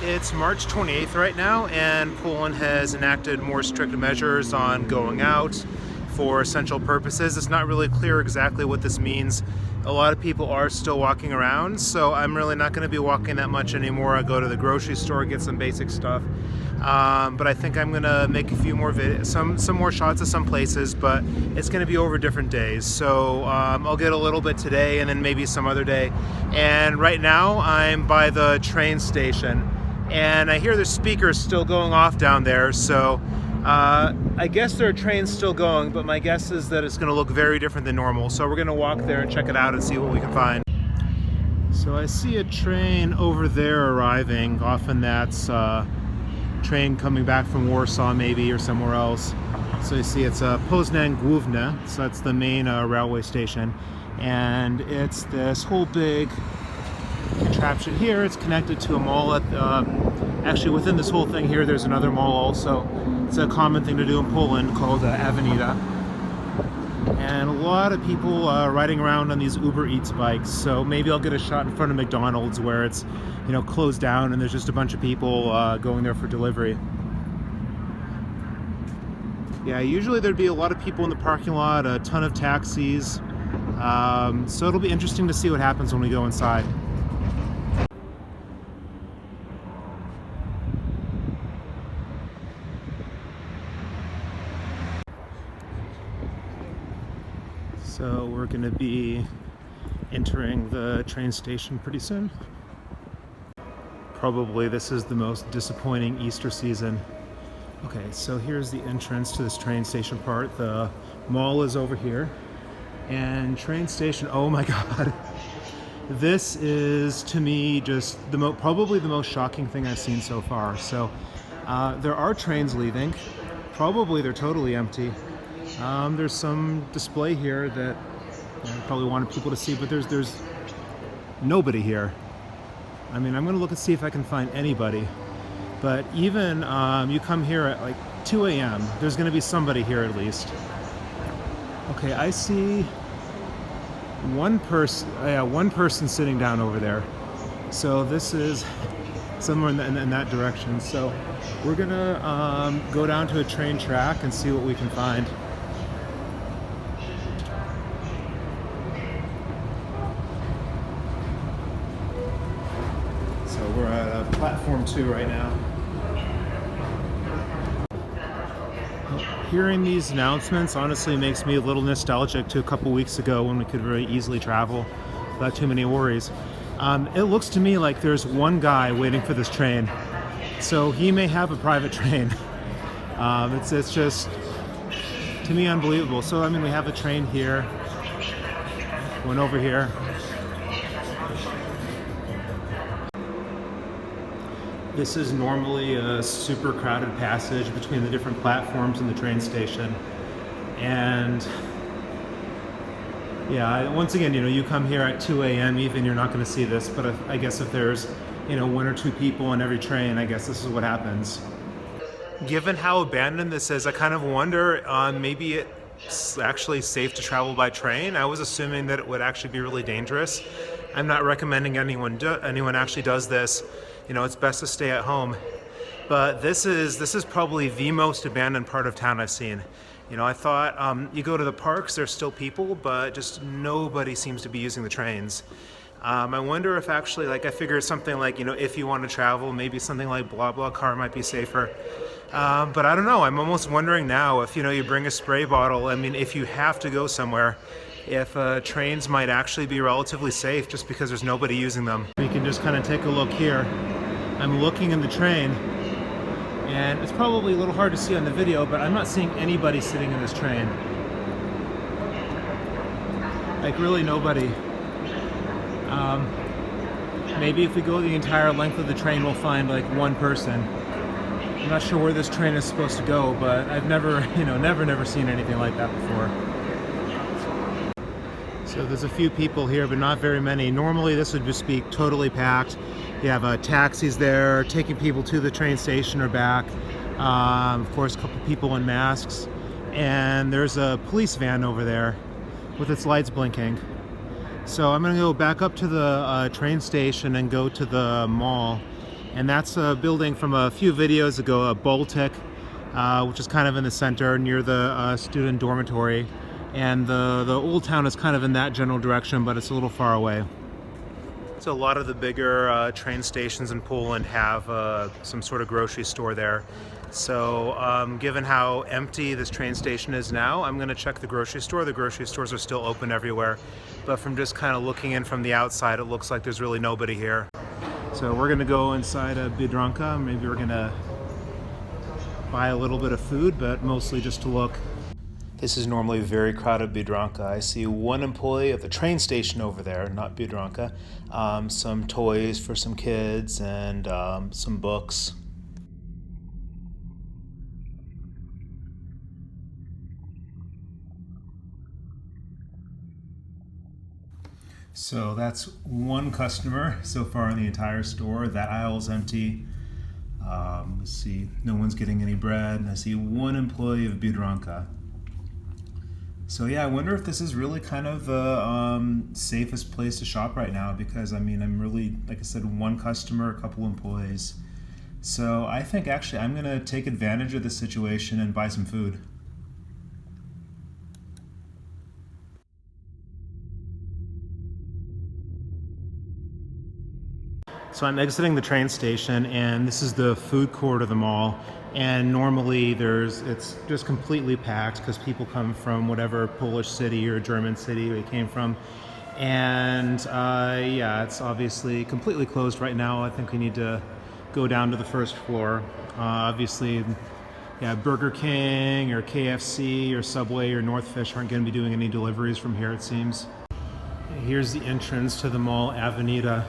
It's March 28th right now, and Poland has enacted more strict measures on going out for essential purposes. It's not really clear exactly what this means. A lot of people are still walking around, so I'm really not going to be walking that much anymore. I go to the grocery store, get some basic stuff, but I think I'm going to make a few more some more shots of some places, but it's going to be over different days. So I'll get a little bit today and then maybe some other day. And right now I'm by the train station, and I hear the speakers still going off down there, so I guess there are trains still going, but my guess is that it's going to look very different than normal. So we're going to walk there and check it out and see what we can find. So I see a train over there arriving. Often that's a train coming back from Warsaw maybe, or somewhere else. So you see it's Poznań Główne, so that's the main railway station. And it's this whole big contraption here. It's connected to a mall actually within this whole thing here there's another mall also. It's a common thing to do in Poland called Avenida. And a lot of people riding around on these Uber Eats bikes. So maybe I'll get a shot in front of McDonald's where it's, you know, closed down and there's just a bunch of people going there for delivery. Yeah, usually there'd be a lot of people in the parking lot, a ton of taxis. So it'll be interesting to see what happens when we go inside. So we're going to be entering the train station pretty soon. Probably this is the most disappointing Easter season. Okay, so here's the entrance to this train station part. The mall is over here. And train station, oh my god. This is, to me, just probably the most shocking thing I've seen so far. So there are trains leaving. Probably they're totally empty. There's some display here that I probably wanted people to see, but there's nobody here. I mean, I'm going to look and see if I can find anybody. But even you come here at like 2 a.m., there's going to be somebody here at least. Okay, I see one person sitting down over there. So this is somewhere in that direction. So we're going to go down to a train track and see what we can find. We're at platform 2 right now. Hearing these announcements honestly makes me a little nostalgic to a couple weeks ago when we could very easily travel without too many worries. It looks to me like there's one guy waiting for this train, so he may have a private train. It's just, to me, unbelievable. So I mean, we have a train here, one over here. This is normally a super crowded passage between the different platforms in the train station. And yeah, once again, you know, you come here at 2 a.m. even, you're not going to see this, but I guess if there's, you know, 1 or 2 people on every train, I guess this is what happens. Given how abandoned this is, I kind of wonder, maybe it's actually safe to travel by train. I was assuming that it would actually be really dangerous. I'm not recommending anyone actually does this. You know, it's best to stay at home. But this is probably the most abandoned part of town I've seen. You know, I thought you go to the parks, there's still people, but just nobody seems to be using the trains. I wonder if actually, like, I figured something like, you know, if you want to travel, maybe something like BlaBlaCar might be safer. But I don't know, I'm almost wondering now if, you know, you bring a spray bottle, I mean, if you have to go somewhere, if trains might actually be relatively safe just because there's nobody using them. We can just kind of take a look here. I'm looking in the train, and it's probably a little hard to see on the video, but I'm not seeing anybody sitting in this train. Like, really nobody. Maybe if we go the entire length of the train, we'll find like one person. I'm not sure where this train is supposed to go, but I've never seen anything like that before. So there's a few people here, but not very many. Normally this would just be totally packed. You have taxis there taking people to the train station or back. Of course, a couple people in masks. And there's a police van over there with its lights blinking. So I'm going to go back up to the train station and go to the mall And that's a building from a few videos ago, a Baltic, which is kind of in the center near the student dormitory. And the old town is kind of in that general direction, but it's a little far away. So a lot of the bigger train stations in Poland have some sort of grocery store there. So given how empty this train station is now, I'm going to check the grocery store. The grocery stores are still open everywhere, but from just kind of looking in from the outside, it looks like there's really nobody here. So we're going to go inside a Biedronka. Maybe we're going to buy a little bit of food, but mostly just to look. This is normally a very crowded Biedronka. I see one employee at the train station over there, not Biedronka. Some toys for some kids and some books. So that's one customer so far in the entire store. That aisle's empty. Let's see, no one's getting any bread. And I see one employee of Biedronka. So yeah, I wonder if this is really kind of the safest place to shop right now, because I mean, I'm really, like I said, one customer, a couple employees. So I think actually I'm gonna take advantage of this situation and buy some food. So I'm exiting the train station, and this is the food court of the mall. And normally it's just completely packed because people come from whatever Polish city or German city they came from. And yeah, it's obviously completely closed right now. I think we need to go down to the first floor. Obviously, yeah, Burger King or KFC or Subway or Northfish aren't going to be doing any deliveries from here, it seems. Here's the entrance to the mall Avenida.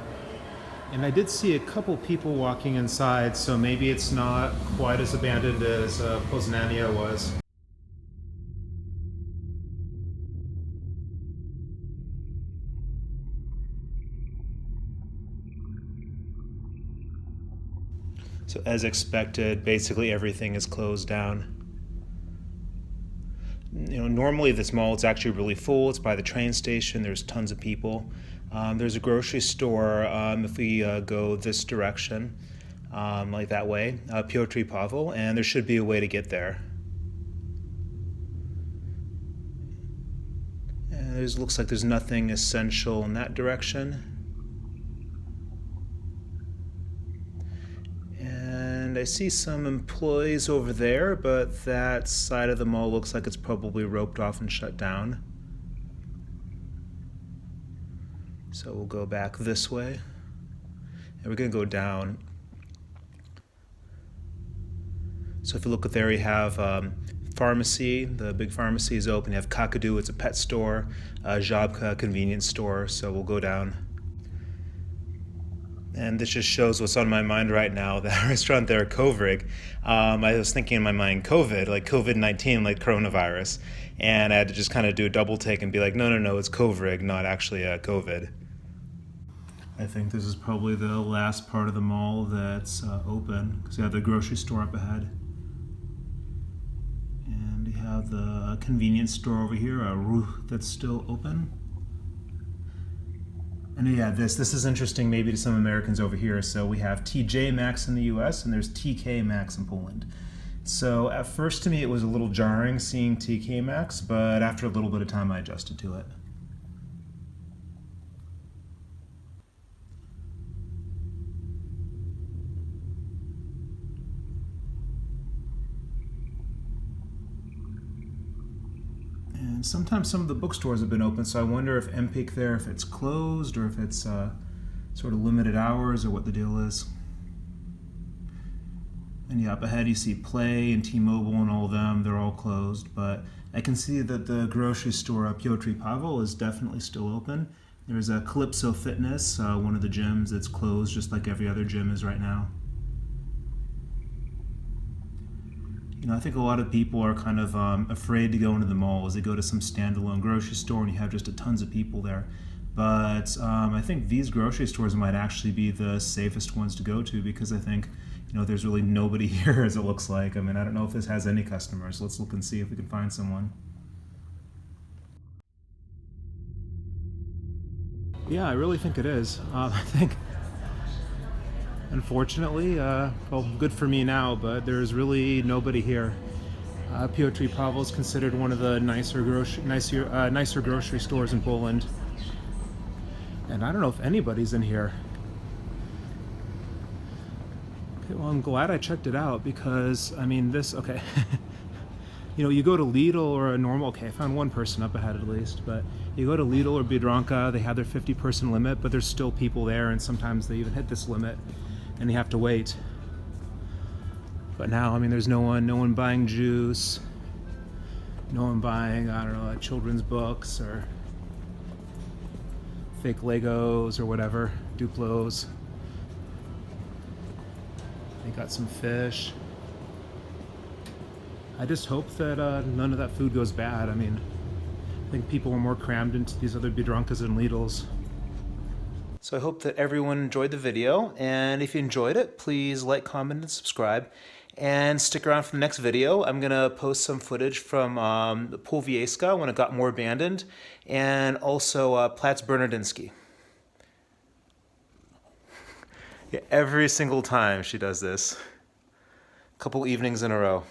And I did see a couple people walking inside, so maybe it's not quite as abandoned as Poznań was. So as expected, basically everything is closed down. You know, normally this mall is actually really full. It's by the train station. There's tons of people. There's a grocery store if we go this direction, like that way, Piotr Pavel, and there should be a way to get there. And it looks like there's nothing essential in that direction. And I see some employees over there, but that side of the mall looks like it's probably roped off and shut down. So we'll go back this way, and we're going to go down. So if you look at there, you have pharmacy. The big pharmacy is open. You have Kakadu, it's a pet store, Żabka, convenience store. So we'll go down. And this just shows what's on my mind right now. That restaurant there, Kovrig. I was thinking in my mind, COVID, like COVID-19, like coronavirus. And I had to just kind of do a double take and be like, no, it's Kovrig, not actually COVID. I think this is probably the last part of the mall that's open, because you have the grocery store up ahead. And you have the convenience store over here, Ruch, that's still open. And yeah, this is interesting maybe to some Americans over here. So we have TJ Maxx in the US and there's TK Maxx in Poland. So at first to me it was a little jarring seeing TK Maxx, but after a little bit of time I adjusted to it. And sometimes some of the bookstores have been open, so I wonder if Empik there, if it's closed or if it's sort of limited hours or what the deal is. And yeah, up ahead you see Play and T-Mobile and all of them, they're all closed, but I can see that the grocery store Piotr Pavel is definitely still open. There's a Calypso Fitness, one of the gyms that's closed just like every other gym is right now. You know, I think a lot of people are kind of afraid to go into the mall as they go to some standalone grocery store and you have just tons of people there. But I think these grocery stores might actually be the safest ones to go to, because I think, you know, there's really nobody here as it looks like. I mean, I don't know if this has any customers. Let's look and see if we can find someone. Yeah, I really think it is. I think Unfortunately, well, good for me now, but there's really nobody here. Piotr Pavel is considered one of the nicer grocery stores in Poland, and I don't know if anybody's in here. Okay, well, I'm glad I checked it out because I mean okay. You know, you go to Lidl or a normal, okay, I found one person up ahead at least, but you go to Lidl or Biedronka, they have their 50-person limit, but there's still people there, and sometimes they even hit this limit, and you have to wait. But now, I mean, there's no one buying juice, no one buying, I don't know, children's books or fake Legos or whatever, Duplos. They got some fish. I just hope that none of that food goes bad. I mean, I think people are more crammed into these other Biedronkas and Lidls. So I hope that everyone enjoyed the video, and if you enjoyed it, please like, comment, and subscribe. And stick around for the next video. I'm gonna post some footage from Półwiejska when it got more abandoned, and also Platz Bernardinsky. Yeah, every single time she does this. A couple evenings in a row.